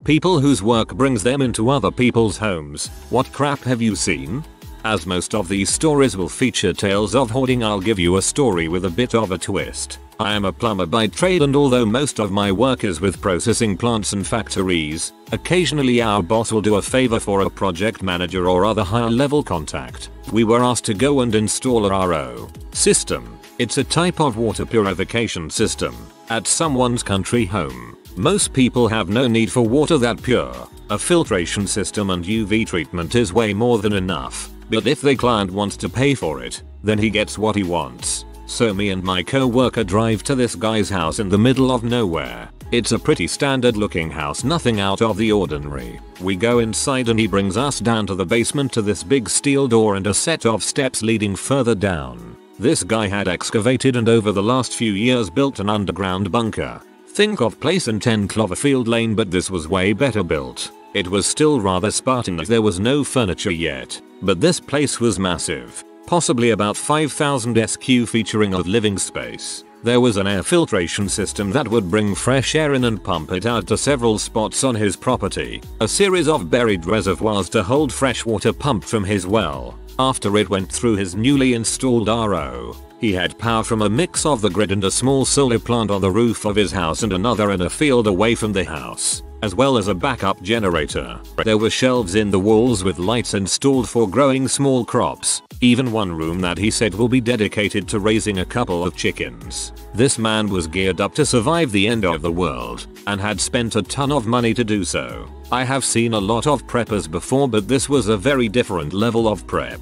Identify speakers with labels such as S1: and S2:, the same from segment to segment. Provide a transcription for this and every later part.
S1: People whose work brings them into other people's homes. What crap have you seen? As most of these stories will feature tales of hoarding, I'll give you a story with a bit of a twist. I am a plumber by trade, and although most of my work is with processing plants and factories, occasionally our boss will do a favor for a project manager or other higher level contact. We were asked to go and install a RO system. It's a type of water purification system at someone's country home. Most people have no need for water that pure. A filtration system and UV treatment is way more than enough. But if the client wants to pay for it, then he gets what he wants. So me and my co-worker drive to this guy's house in the middle of nowhere. It's a pretty standard looking house, nothing out of the ordinary. We go inside and he brings us down to the basement to this big steel door and a set of steps leading further down. This guy had excavated and over the last few years built an underground bunker. Think of place in 10 Cloverfield Lane, but this was way better built. It was still rather Spartan as there was no furniture yet, but this place was massive. Possibly about 5,000 SQ featuring a living space. There was an air filtration system that would bring fresh air in and pump it out to several spots on his property. A series of buried reservoirs to hold fresh water pumped from his well. After it went through his newly installed RO, he had power from a mix of the grid and a small solar plant on the roof of his house and another in a field away from the house, as well as a backup generator. There were shelves in the walls with lights installed for growing small crops. Even one room that he said will be dedicated to raising a couple of chickens. This man was geared up to survive the end of the world and had spent a ton of money to do so. I have seen a lot of preppers before, but this was a very different level of prep.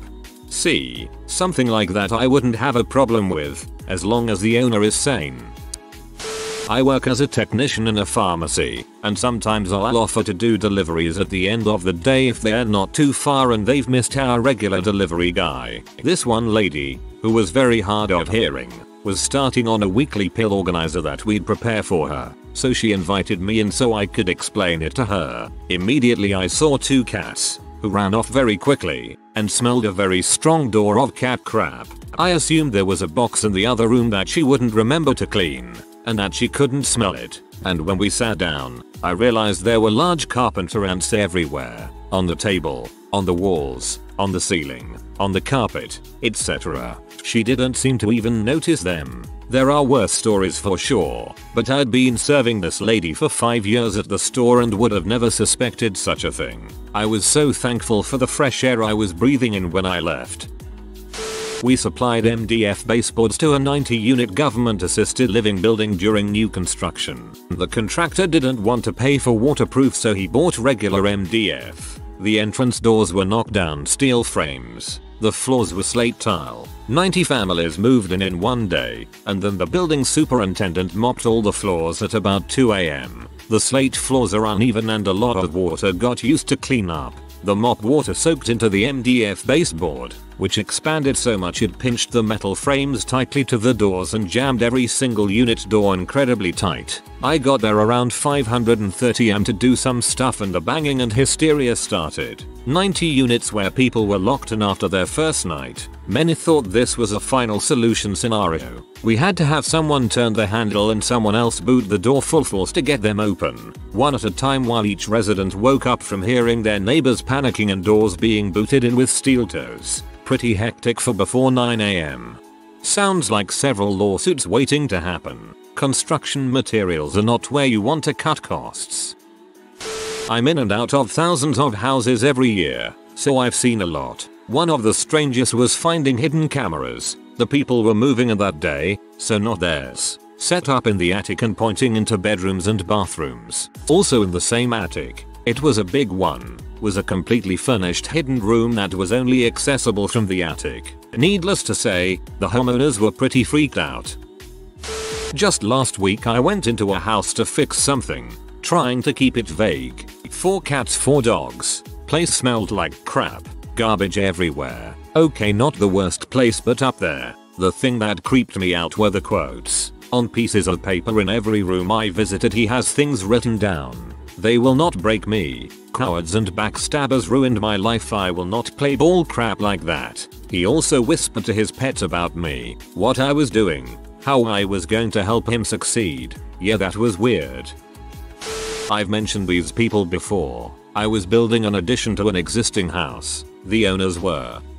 S1: See, something like that I wouldn't have a problem with, as long as the owner is sane. I work as a technician in a pharmacy, and sometimes I'll offer to do deliveries at the end of the day if they're not too far and they've missed our regular delivery guy. This one lady, who was very hard of hearing, was starting on a weekly pill organizer that we'd prepare for her, so she invited me in so I could explain it to her. Immediately I saw two cats, who ran off very quickly, and smelled a very strong odor of cat crap. I assumed there was a box in the other room that she wouldn't remember to clean, and that she couldn't smell it. And when we sat down, I realized there were large carpenter ants everywhere. On the table, on the walls, on the ceiling, on the carpet, etc. She didn't seem to even notice them. There are worse stories for sure, but I'd been serving this lady for 5 years at the store and would have never suspected such a thing. I was so thankful for the fresh air I was breathing in when I left. We supplied MDF baseboards to a 90-unit government-assisted living building during new construction. The contractor didn't want to pay for waterproof, so he bought regular MDF. The entrance doors were knockdown steel frames. The floors were slate tile. 90 families moved in one day, and then the building superintendent mopped all the floors at about 2 AM. The slate floors are uneven and a lot of water got used to clean up. The mop water soaked into the MDF baseboard, which expanded so much it pinched the metal frames tightly to the doors and jammed every single unit door incredibly tight. I got there around 5:30 am to do some stuff and the banging and hysteria started. 90 units where people were locked in after their first night. Many thought this was a final solution scenario. We had to have someone turn the handle and someone else boot the door full force to get them open, one at a time, while each resident woke up from hearing their neighbors panicking and doors being booted in with steel toes. Pretty hectic for before 9 AM. Sounds like several lawsuits waiting to happen. Construction materials are not where you want to cut costs. I'm in and out of thousands of houses every year, so I've seen a lot. One of the strangest was finding hidden cameras. The people were moving in that day, so not theirs. Set up in the attic and pointing into bedrooms and bathrooms. Also in the same attic, it was a big one, was a completely furnished hidden room that was only accessible from the attic. Needless to say, the homeowners were pretty freaked out. Just last week I went into a house to fix something, trying to keep it vague. 4 cats, 4 dogs. Place smelled like crap. Garbage everywhere. Okay, not the worst place, but up there. The thing that creeped me out were the quotes. On pieces of paper in every room I visited he has things written down. They will not break me. Cowards and backstabbers ruined my life. I will not play ball crap like that. He also whispered to his pet about me, what I was doing, how I was going to help him succeed. Yeah, that was weird. I've mentioned these people before. I was building an addition to an existing house. The owners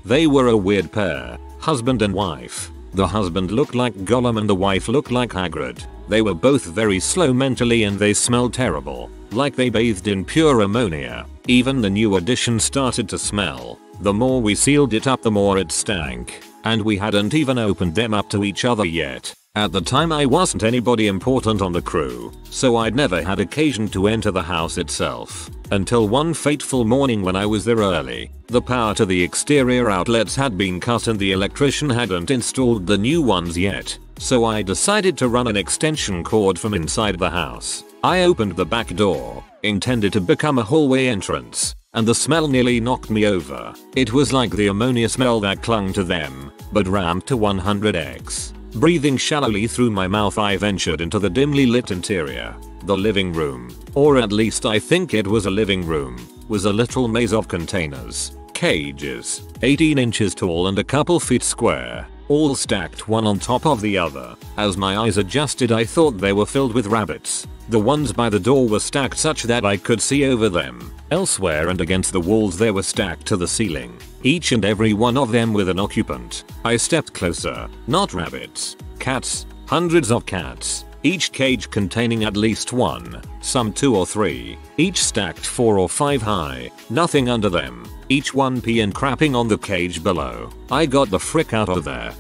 S1: they were a weird pair, husband and wife. The husband looked like Gollum and the wife looked like Hagrid. They were both very slow mentally and they smelled terrible, like they bathed in pure ammonia. Even the new addition started to smell. The more we sealed it up, the more it stank. And we hadn't even opened them up to each other yet. At the time I wasn't anybody important on the crew, so I'd never had occasion to enter the house itself. Until one fateful morning when I was there early. The power to the exterior outlets had been cut and the electrician hadn't installed the new ones yet, so I decided to run an extension cord from inside the house. I opened the back door, intended to become a hallway entrance, and the smell nearly knocked me over. It was like the ammonia smell that clung to them, but ramped to 100x. Breathing shallowly through my mouth, I ventured into the dimly lit interior. The living room, or at least I think it was a living room, was a little maze of containers, cages, 18 inches tall and a couple feet square, all stacked one on top of the other. As my eyes adjusted, I thought they were filled with rabbits. The ones by the door were stacked such that I could see over them. Elsewhere and against the walls they were stacked to the ceiling, each and every one of them with an occupant. I stepped closer. Not rabbits. Cats. Hundreds of cats. Each cage containing at least one, some 2 or 3, each stacked 4 or 5 high, nothing under them, each one peeing and crapping on the cage below. I got the frick out of there.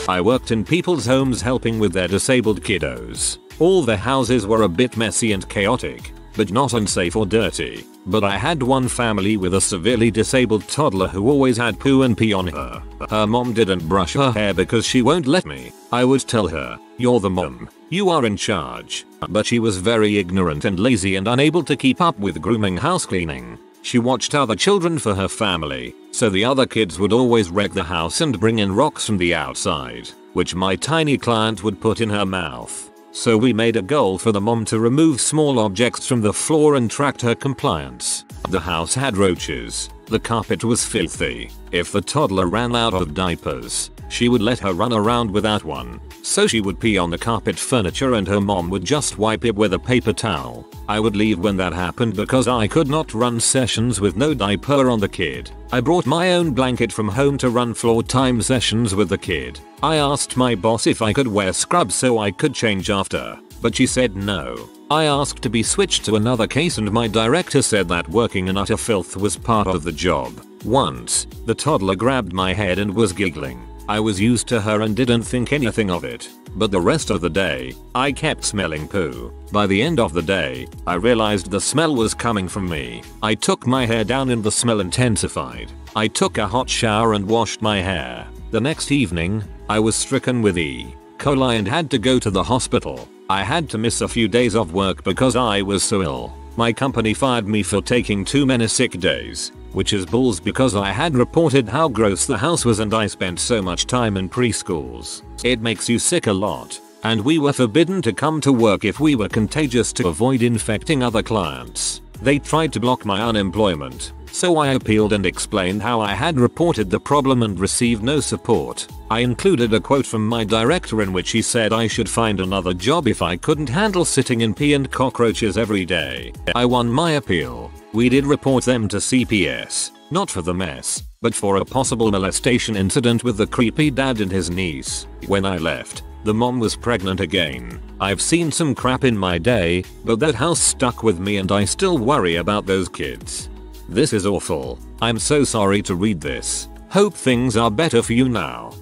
S1: I worked in people's homes helping with their disabled kiddos. All their houses were a bit messy and chaotic, but not unsafe or dirty. But I had one family with a severely disabled toddler who always had poo and pee on her. Her mom didn't brush her hair because she won't let me. I would tell her, "You're the mom. You are in charge." But she was very ignorant and lazy and unable to keep up with grooming, house cleaning. She watched other children for her family, so the other kids would always wreck the house and bring in rocks from the outside, which my tiny client would put in her mouth. So we made a goal for the mom to remove small objects from the floor and tracked her compliance. The house had roaches. The carpet was filthy. If the toddler ran out of diapers, she would let her run around without one. So she would pee on the carpet furniture and her mom would just wipe it with a paper towel. I would leave when that happened because I could not run sessions with no diaper on the kid. I brought my own blanket from home to run floor time sessions with the kid. I asked my boss if I could wear scrubs so I could change after, but she said no. I asked to be switched to another case and my director said that working in utter filth was part of the job. Once, the toddler grabbed my head and was giggling. I was used to her and didn't think anything of it. But the rest of the day, I kept smelling poo. By the end of the day, I realized the smell was coming from me. I took my hair down and the smell intensified. I took a hot shower and washed my hair. The next evening, I was stricken with E. coli and had to go to the hospital. I had to miss a few days of work because I was so ill. My company fired me for taking too many sick days, which is balls because I had reported how gross the house was and I spent so much time in preschools. It makes you sick a lot. And we were forbidden to come to work if we were contagious to avoid infecting other clients. They tried to block my unemployment, so I appealed and explained how I had reported the problem and received no support. I included a quote from my director in which he said I should find another job if I couldn't handle sitting in pee and cockroaches every day. I won my appeal. We did report them to CPS, not for the mess, but for a possible molestation incident with the creepy dad and his niece. When I left, the mom was pregnant again. I've seen some crap in my day, but that house stuck with me and I still worry about those kids. This is awful. I'm so sorry to read this. Hope things are better for you now.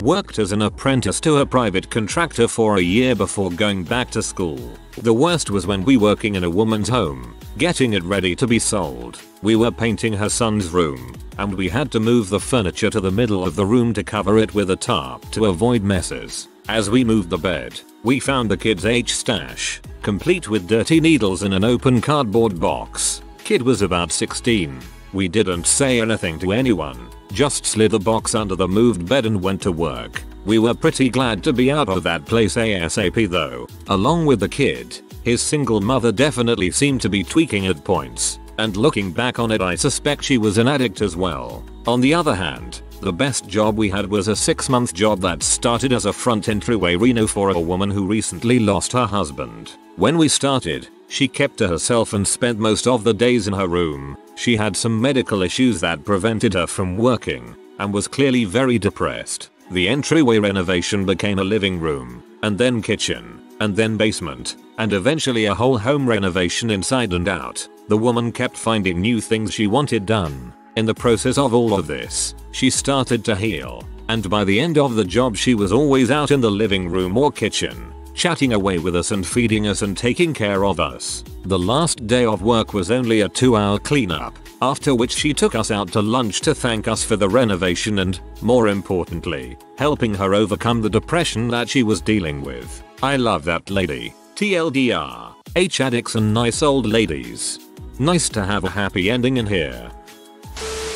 S1: Worked as an apprentice to a private contractor for a year before going back to school. The worst was when we working in a woman's home, getting it ready to be sold. We were painting her son's room, and we had to move the furniture to the middle of the room to cover it with a tarp to avoid messes. As we moved the bed, we found the kid's H stash, complete with dirty needles in an open cardboard box. Kid was about 16. We didn't say anything to anyone, just slid the box under the moved bed and went to work. We were pretty glad to be out of that place ASAP though. Along with the kid, his single mother definitely seemed to be tweaking at points, and looking back on it I suspect she was an addict as well. On the other hand, The best job we had was a 6-month job that started as a front entryway reno for a woman who recently lost her husband. When we started, she kept to herself and spent most of the days in her room. She had some medical issues that prevented her from working and was clearly very depressed. The entryway renovation became a living room, and then kitchen, and then basement, and eventually a whole home renovation inside and out. The woman kept finding new things she wanted done. In the process of all of this, she started to heal, and by the end of the job she was always out in the living room or kitchen, chatting away with us and feeding us and taking care of us. The last day of work was only a 2-hour cleanup, after which she took us out to lunch to thank us for the renovation and, more importantly, helping her overcome the depression that she was dealing with. I love that lady. TLDR. Addicts and nice old ladies. Nice to have a happy ending in here.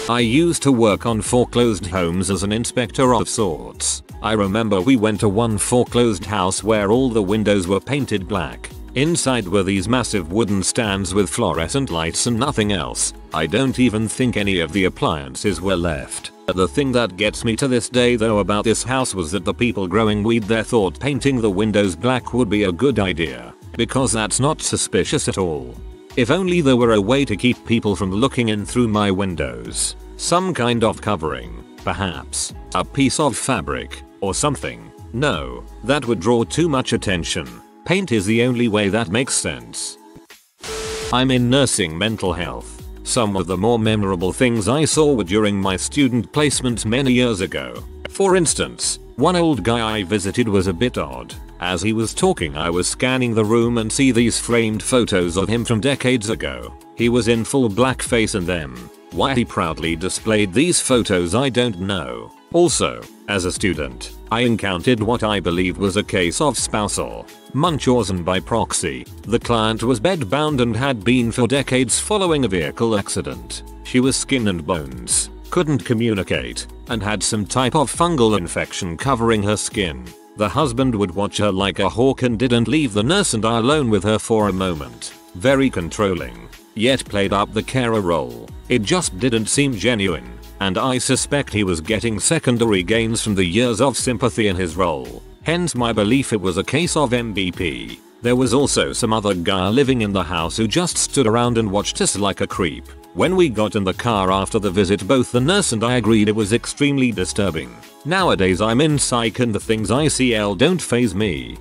S1: I used to work on foreclosed homes as an inspector of sorts. I remember we went to one foreclosed house where all the windows were painted black. Inside were these massive wooden stands with fluorescent lights and nothing else. I don't even think any of the appliances were left. The thing that gets me to this day though about this house was that the people growing weed there thought painting the windows black would be a good idea, because that's not suspicious at all. If only there were a way to keep people from looking in through my windows. Some kind of covering, perhaps, a piece of fabric, or something. No, that would draw too much attention. Paint is the only way that makes sense. I'm in nursing mental health. Some of the more memorable things I saw were during my student placement many years ago. For instance, one old guy I visited was a bit odd. As he was talking I was scanning the room and see these framed photos of him from decades ago. He was in full blackface in them. Why he proudly displayed these photos I don't know. Also, as a student, I encountered what I believed was a case of spousal Munchausen by proxy. The client was bedbound and had been for decades following a vehicle accident. She was skin and bones, couldn't communicate, and had some type of fungal infection covering her skin. The husband would watch her like a hawk and didn't leave the nurse and I alone with her for a moment. Very controlling, yet played up the carer role. It just didn't seem genuine, and I suspect he was getting secondary gains from the years of sympathy in his role. Hence my belief it was a case of MVP. There was also some other guy living in the house who just stood around and watched us like a creep. When we got in the car after the visit both the nurse and I agreed it was extremely disturbing. Nowadays I'm in psych and the things I see don't faze me.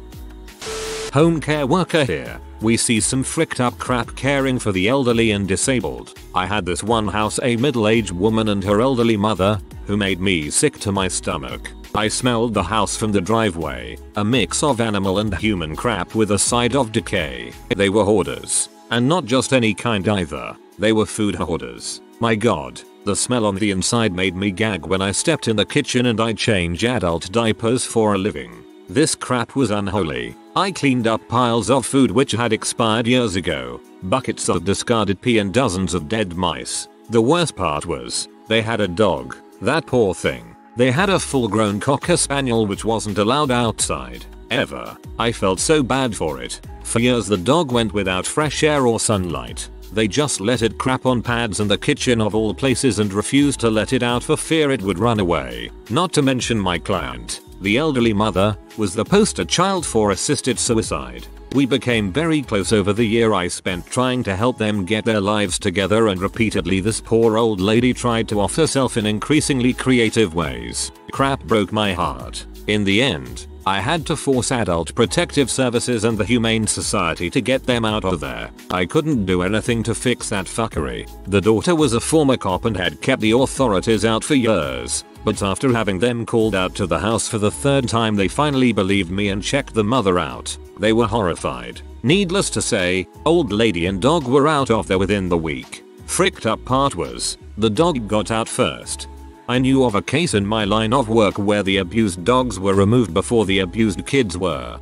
S1: Home care worker here. We see some fricked up crap caring for the elderly and disabled. I had this one house, a middle-aged woman and her elderly mother, who made me sick to my stomach. I smelled the house from the driveway, a mix of animal and human crap with a side of decay. They were hoarders, and not just any kind either. They were food hoarders. My god, the smell on the inside made me gag when I stepped in the kitchen and I change adult diapers for a living. This crap was unholy. I cleaned up piles of food which had expired years ago, buckets of discarded pee and dozens of dead mice. The worst part was, they had a dog. That poor thing. They had a full-grown cocker spaniel which wasn't allowed outside, ever. I felt so bad for it. For years the dog went without fresh air or sunlight. They just let it crap on pads in the kitchen of all places and refused to let it out for fear it would run away. Not to mention my client, the elderly mother, was the poster child for assisted suicide. We became very close over the year I spent trying to help them get their lives together, and repeatedly this poor old lady tried to off herself in increasingly creative ways. Crap broke my heart. In the end, I had to force Adult Protective Services and the Humane Society to get them out of there. I couldn't do anything to fix that fuckery. The daughter was a former cop and had kept the authorities out for years. But after having them called out to the house for the third time they finally believed me and checked the mother out. They were horrified. Needless to say, old lady and dog were out of there within the week. Fricked up part was, the dog got out first. I knew of a case in my line of work where the abused dogs were removed before the abused kids were.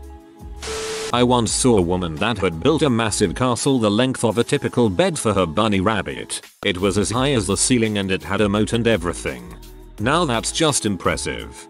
S1: I once saw a woman that had built a massive castle the length of a typical bed for her bunny rabbit. It was as high as the ceiling and it had a moat and everything. Now that's just impressive.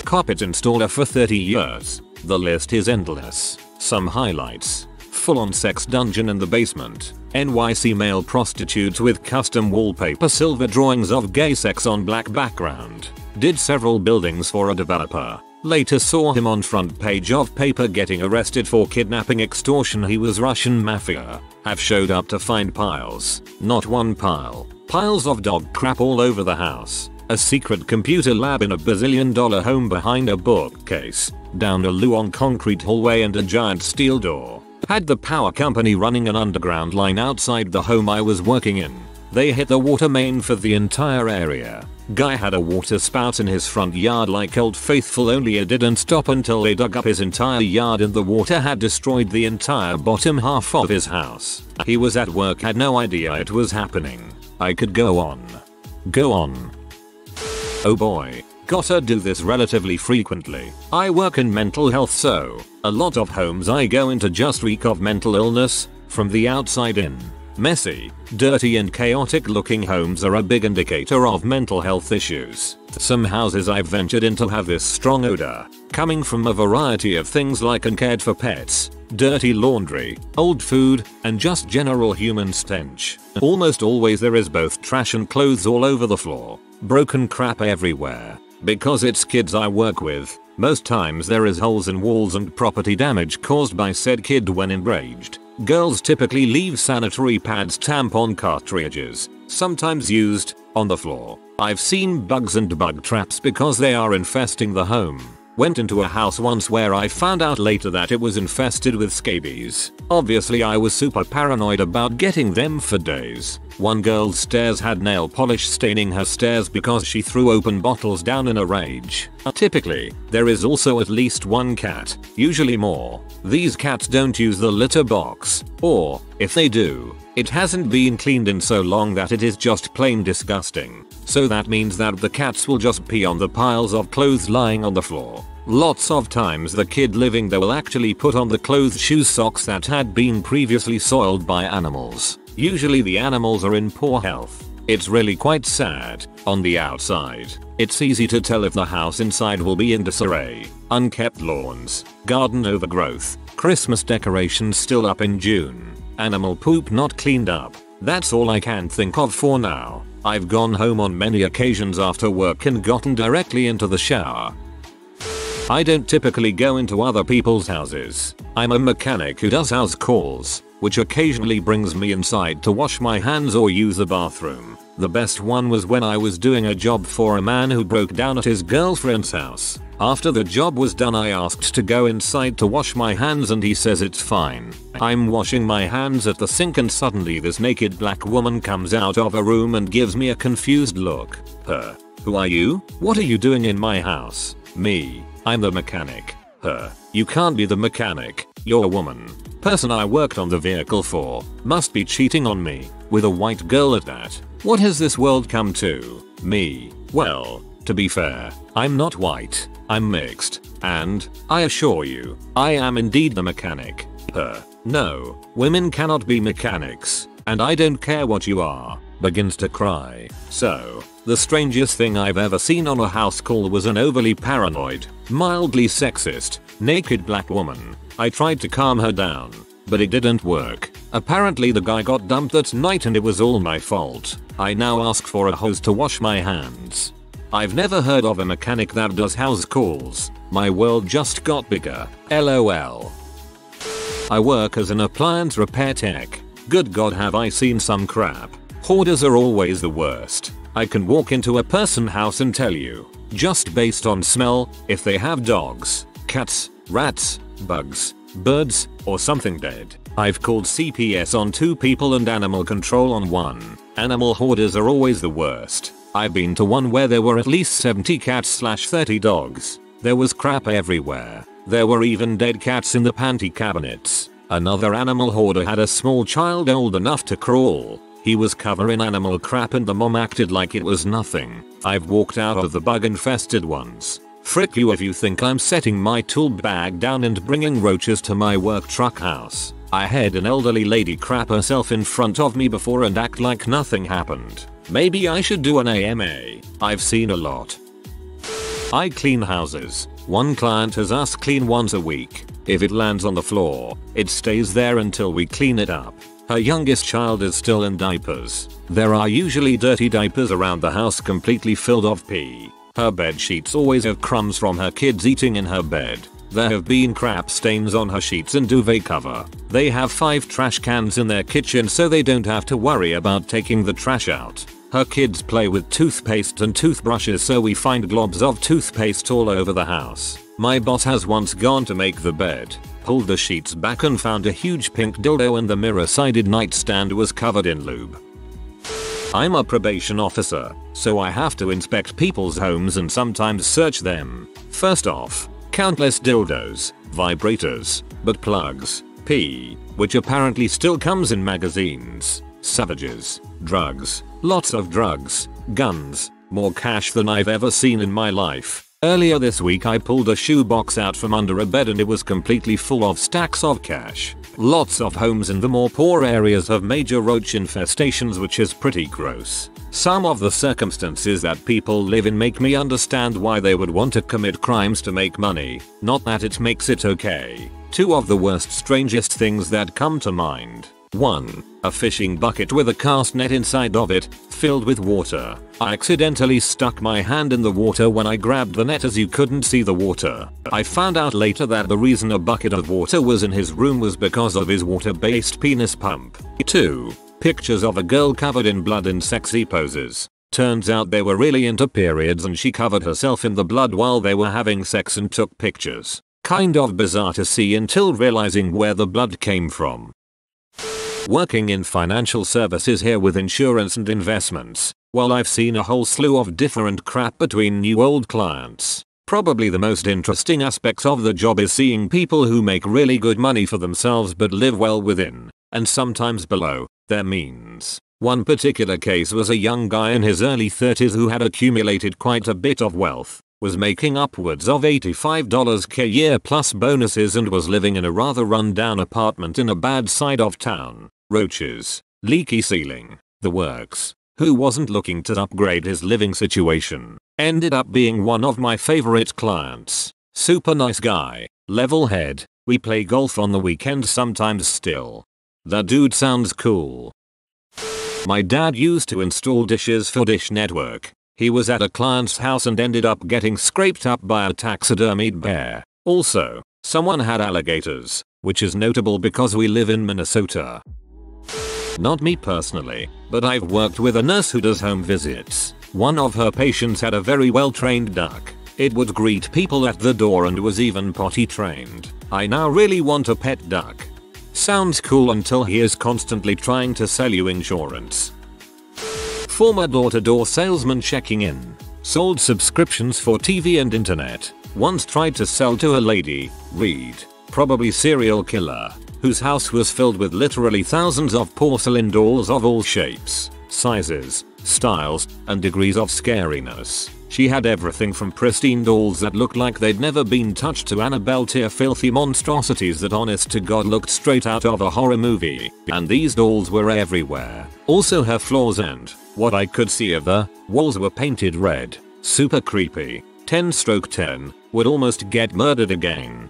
S1: Carpet installer for 30 years. The list is endless. Some highlights. full-on sex dungeon in the basement. NYC male prostitutes with custom wallpaper, silver drawings of gay sex on black background. Did several buildings for a developer. Later saw him on front page of paper getting arrested for kidnapping extortion. He was Russian mafia. Have showed up to find piles. Not one pile. Piles of dog crap all over the house. A secret computer lab in a bazillion-dollar home behind a bookcase. Down a long concrete hallway and a giant steel door. Had the power company running an underground line outside the home I was working in. They hit the water main for the entire area. Guy had a water spout in his front yard like Old Faithful, only it didn't stop until they dug up his entire yard and the water had destroyed the entire bottom half of his house. He was at work, had no idea it was happening. I could go on. Go on. Oh boy. Gotta do this relatively frequently. I work in mental health, so a lot of homes I go into just reek of mental illness from the outside in. Messy, dirty and chaotic looking homes are a big indicator of mental health issues. Some houses I've ventured into have this strong odor, coming from a variety of things like uncared for pets, dirty laundry, old food, and just general human stench. Almost always there is both trash and clothes all over the floor, broken crap everywhere. Because it's kids I work with, most times there is holes in walls and property damage caused by said kid when enraged. Girls typically leave sanitary pads, tampon cartridges, sometimes used, on the floor. I've seen bugs and bug traps because they are infesting the home. Went into a house once where I found out later that it was infested with scabies. Obviously I was super paranoid about getting them for days. One girl's stairs had nail polish staining her stairs because she threw open bottles down in a rage. Typically, there is also at least one cat, usually more. These cats don't use the litter box, or, if they do, it hasn't been cleaned in so long that it is just plain disgusting. So that means that the cats will just pee on the piles of clothes lying on the floor. Lots of times the kid living there will actually put on the clothes, shoes, socks that had been previously soiled by animals. Usually the animals are in poor health. It's really quite sad. On the outside, it's easy to tell if the house inside will be in disarray. Unkept lawns, garden overgrowth, Christmas decorations still up in June, animal poop not cleaned up. That's all I can think of for now. I've gone home on many occasions after work and gotten directly into the shower. I don't typically go into other people's houses. I'm a mechanic who does house calls, which occasionally brings me inside to wash my hands or use the bathroom. The best one was when I was doing a job for a man who broke down at his girlfriend's house. After the job was done I asked to go inside to wash my hands and he says it's fine. I'm washing my hands at the sink and suddenly this naked black woman comes out of a room and gives me a confused look. Her. Who are you? What are you doing in my house? Me. I'm the mechanic. Her. You can't be the mechanic. You're a woman. Person I worked on the vehicle for. Must be cheating on me. With a white girl at that. What has this world come to? Me. Well, to be fair, I'm not white. I'm mixed. And, I assure you, I am indeed the mechanic. Her. No, women cannot be mechanics. And I don't care what you are. Begins to cry. So, the strangest thing I've ever seen on a house call was an overly paranoid, mildly sexist, naked black woman. I tried to calm her down, but it didn't work. Apparently the guy got dumped that night and it was all my fault. I now ask for a hose to wash my hands. I've never heard of a mechanic that does house calls. My world just got bigger. LOL. I work as an appliance repair tech. Good God, have I seen some crap. Hoarders are always the worst. I can walk into a person's house and tell you, just based on smell, if they have dogs, cats, rats, bugs, birds, or something dead. I've called CPS on 2 people and animal control on 1. Animal hoarders are always the worst. I've been to one where there were at least 70 cats/30 dogs. There was crap everywhere. There were even dead cats in the panty cabinets. Another animal hoarder had a small child old enough to crawl. He was covered in animal crap and the mom acted like it was nothing. I've walked out of the bug infested ones. Frick you if you think I'm setting my tool bag down and bringing roaches to my work truck house. I had an elderly lady crap herself in front of me before and act like nothing happened. Maybe I should do an AMA. I've seen a lot. I clean houses. One client has us clean once a week. If it lands on the floor, it stays there until we clean it up. Her youngest child is still in diapers. There are usually dirty diapers around the house completely filled of pee. Her bed sheets always have crumbs from her kids eating in her bed. There have been crap stains on her sheets and duvet cover. They have 5 trash cans in their kitchen so they don't have to worry about taking the trash out. Her kids play with toothpaste and toothbrushes so we find globs of toothpaste all over the house. My boss has once gone to make the bed, pulled the sheets back and found a huge pink dildo and the mirror-sided nightstand was covered in lube. I'm a probation officer, so I have to inspect people's homes and sometimes search them. First off, countless dildos, vibrators, butt plugs, pee, which apparently still comes in magazines, savages, drugs, lots of drugs, guns, more cash than I've ever seen in my life. Earlier this week I pulled a shoebox out from under a bed and it was completely full of stacks of cash. Lots of homes in the more poor areas have major roach infestations, which is pretty gross. Some of the circumstances that people live in make me understand why they would want to commit crimes to make money, not that it makes it okay. 2 of the worst strangest things that come to mind. 1. A fishing bucket with a cast net inside of it, filled with water. I accidentally stuck my hand in the water when I grabbed the net as you couldn't see the water. I found out later that the reason a bucket of water was in his room was because of his water-based penis pump. 2. Pictures of a girl covered in blood in sexy poses. Turns out they were really into periods and she covered herself in the blood while they were having sex and took pictures. Kind of bizarre to see until realizing where the blood came from. Working in financial services here with insurance and investments, while I've seen a whole slew of different crap between new old clients, probably the most interesting aspect of the job is seeing people who make really good money for themselves but live well within, and sometimes below, their means. One particular case was a young guy in his early 30s who had accumulated quite a bit of wealth, was making upwards of $85k a year plus bonuses and was living in a rather run-down apartment in a bad side of town. Roaches, leaky ceiling, the works. Who wasn't looking to upgrade his living situation. Ended up being one of my favorite clients. Super nice guy, level head, we play golf on the weekend sometimes still. That dude sounds cool. My dad used to install dishes for Dish Network. He was at a client's house and ended up getting scraped up by a taxidermied bear. Also, someone had alligators, which is notable because we live in Minnesota. Not me personally, but I've worked with a nurse who does home visits. One of her patients had a very well-trained duck. It would greet people at the door and was even potty trained. I now really want a pet duck. Sounds cool until he is constantly trying to sell you insurance. Former door-to-door salesman checking in. Sold subscriptions for TV and internet. Once tried to sell to a lady, Reed, probably serial killer, whose house was filled with literally thousands of porcelain dolls of all shapes, sizes, styles, and degrees of scariness. She had everything from pristine dolls that looked like they'd never been touched to Annabelle tier filthy monstrosities that honest to god looked straight out of a horror movie. And these dolls were everywhere. Also her floors and what I could see of the walls were painted red. Super creepy. 10/10. Would almost get murdered again.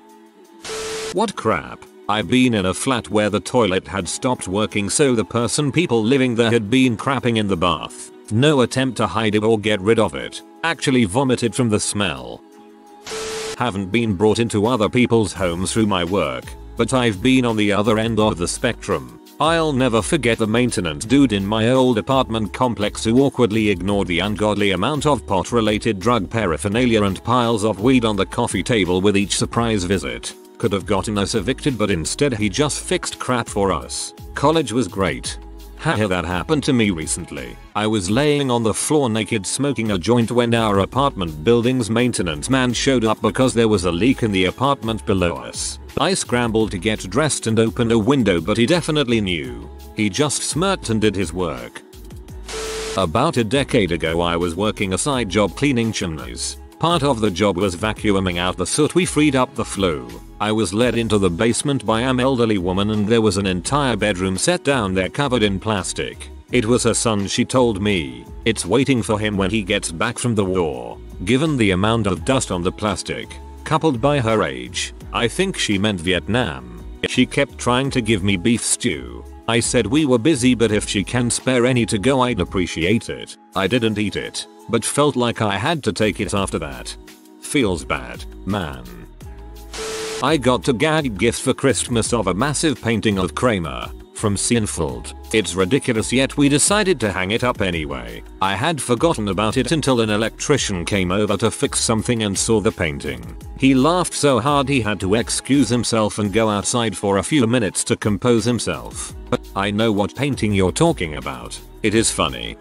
S1: What crap. I've been in a flat where the toilet had stopped working, so the people living there had been crapping in the bath. No attempt to hide it or get rid of it. Actually vomited from the smell. Haven't been brought into other people's homes through my work, but I've been on the other end of the spectrum. I'll never forget the maintenance dude in my old apartment complex who awkwardly ignored the ungodly amount of pot-related drug paraphernalia and piles of weed on the coffee table with each surprise visit. Could have gotten us evicted, but instead he just fixed crap for us. College was great. Haha, that happened to me recently. I was laying on the floor naked smoking a joint when our apartment building's maintenance man showed up because there was a leak in the apartment below us. I scrambled to get dressed and open a window, but he definitely knew. He just smirked and did his work. About a decade ago I was working a side job cleaning chimneys. Part of the job was vacuuming out the soot we freed up the flue. I was led into the basement by an elderly woman and there was an entire bedroom set down there covered in plastic. It was her son, she told me. It's waiting for him when he gets back from the war. Given the amount of dust on the plastic, coupled by her age, I think she meant Vietnam. She kept trying to give me beef stew. I said we were busy, but if she can spare any to go I'd appreciate it. I didn't eat it, but felt like I had to take it after that. Feels bad, man. I got a gag gift for Christmas of a massive painting of Kramer from Seinfeld. It's ridiculous, yet we decided to hang it up anyway. I had forgotten about it until an electrician came over to fix something and saw the painting. He laughed so hard he had to excuse himself and go outside for a few minutes to compose himself. But I know what painting you're talking about. It is funny.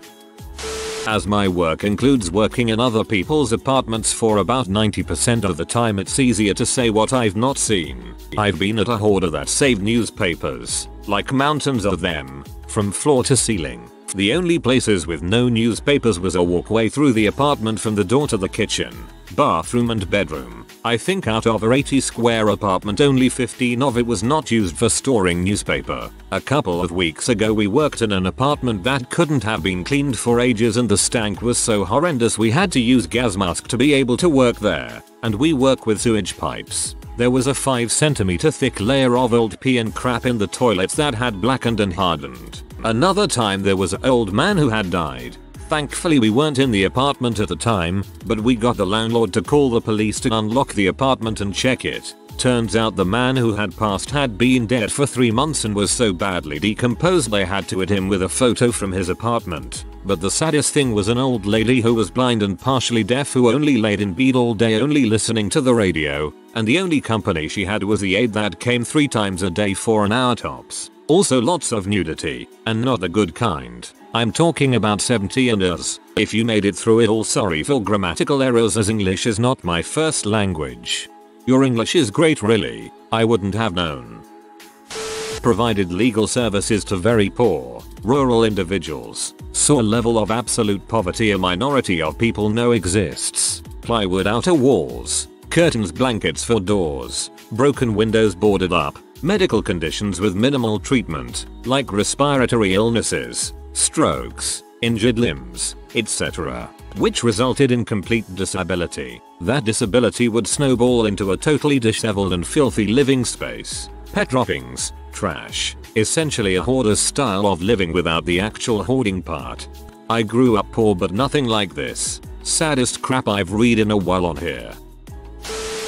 S1: As my work includes working in other people's apartments for about 90% of the time, it's easier to say what I've not seen. I've been at a hoarder that saved newspapers, like mountains of them, from floor to ceiling. The only places with no newspapers was a walkway through the apartment from the door to the kitchen, bathroom and bedroom. I think out of our 80 square apartment only 15 of it was not used for storing newspaper. A couple of weeks ago we worked in an apartment that couldn't have been cleaned for ages and the stank was so horrendous we had to use gas mask to be able to work there. And we work with sewage pipes. There was a 5cm thick layer of old pee and crap in the toilets that had blackened and hardened. Another time there was an old man who had died. Thankfully we weren't in the apartment at the time, but we got the landlord to call the police to unlock the apartment and check it. Turns out the man who had passed had been dead for 3 months and was so badly decomposed they had to add him with a photo from his apartment. But the saddest thing was an old lady who was blind and partially deaf who only laid in bed all day only listening to the radio, and the only company she had was the aide that came 3 times a day for an hour tops. Also lots of nudity, and not the good kind. I'm talking about 70 and us. If you made it through it all, sorry for grammatical errors as English is not my first language. Your English is great really, I wouldn't have known. Provided legal services to very poor, rural individuals. Saw a level of absolute poverty a minority of people know exists. Plywood outer walls, curtains, blankets for doors, broken windows boarded up, medical conditions with minimal treatment, like respiratory illnesses, strokes, injured limbs, etc., which resulted in complete disability. That disability would snowball into a totally disheveled and filthy living space. Pet droppings, trash, essentially a hoarder's style of living without the actual hoarding part. I grew up poor, but nothing like this. Saddest crap I've read in a while on here.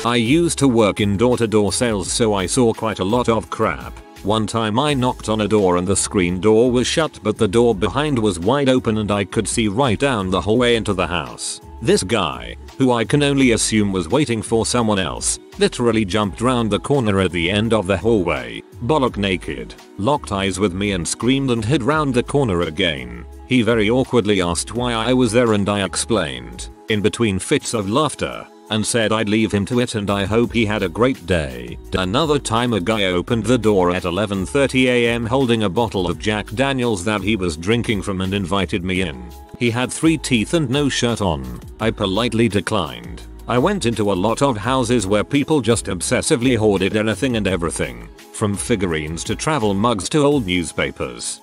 S1: I used to work in door-to-door sales, so I saw quite a lot of crap. One time I knocked on a door and the screen door was shut, but the door behind was wide open and I could see right down the hallway into the house. This guy, who I can only assume was waiting for someone else, literally jumped round the corner at the end of the hallway, bollock naked, locked eyes with me and screamed and hid round the corner again. He very awkwardly asked why I was there and I explained, in between fits of laughter, and said I'd leave him to it and I hope he had a great day. Another time a guy opened the door at 11:30 am holding a bottle of Jack Daniels that he was drinking from and invited me in. He had 3 teeth and no shirt on. I politely declined. I went into a lot of houses where people just obsessively hoarded anything and everything, from figurines to travel mugs to old newspapers.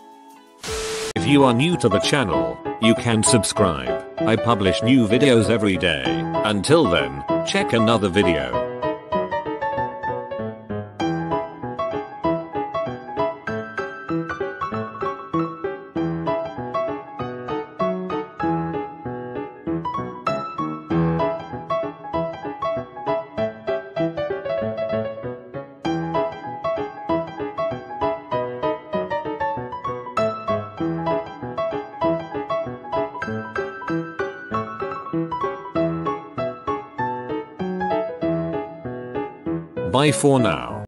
S1: If you are new to the channel, you can subscribe. I publish new videos every day. Until then, check another video. Bye for now.